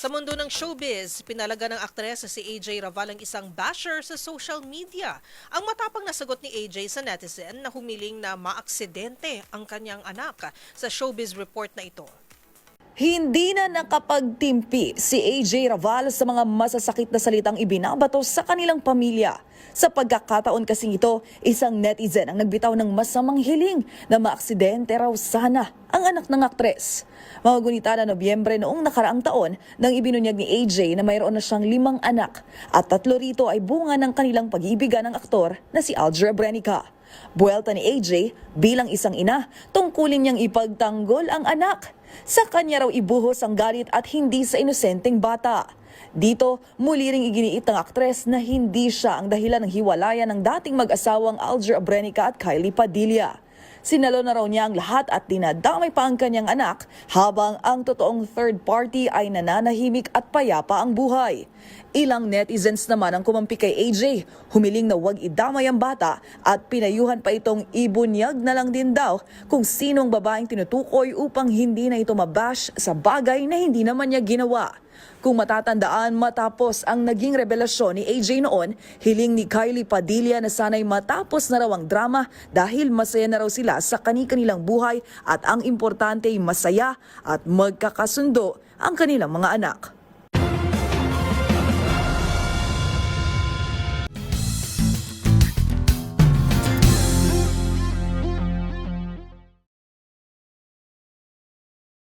Sa mundo ng showbiz, pinalaga ng aktres na si AJ Raval ang isang basher sa social media. Ang matapang na sagot ni AJ sa netizen na humiling na maaksidente ang kanyang anak sa showbiz report na ito. Hindi na nakapagtimpi si AJ Raval sa mga masasakit na salitang ibinabato sa kanilang pamilya. Sa pagkakataon kasing ito, isang netizen ang nagbitaw ng masamang hiling na maaksidente raw sana ang anak ng aktres. Mga gunita na Nobyembre noong nakaraang taon nang ibinunyag ni AJ na mayroon na siyang 5 anak at 3 rito ay bunga ng kanilang pag-ibigan ng aktor na si Aldra Brenica. Buwelta ni AJ bilang isang ina, tungkulin niyang ipagtanggol ang anak. Sa kanya raw ibuhos ang galit at hindi sa inosenteng bata. Dito, muli ring iginiit ng aktres na hindi siya ang dahilan ng hiwalayan ng dating mag-asawang Aldra Brenica at Kylie Padilla. Sinalo na raw niya ang lahat at dinadamay pa ang kanyang anak habang ang totoong third party ay nananahimik at payapa ang buhay. Ilang netizens naman ang kumampi kay AJ, humiling na huwag idamay ang bata at pinayuhan pa itong ibunyag na lang din daw kung sinong babaeng tinutukoy upang hindi na ito mabash sa bagay na hindi naman niya ginawa. Kung matatandaan, matapos ang naging revelasyon ni AJ noon, hiling ni Kylie Padilla na sana'y matapos na raw ang drama dahil masaya na raw sila sa kani-kanilang buhay at ang importante ay masaya at magkakasundo ang kanilang mga anak.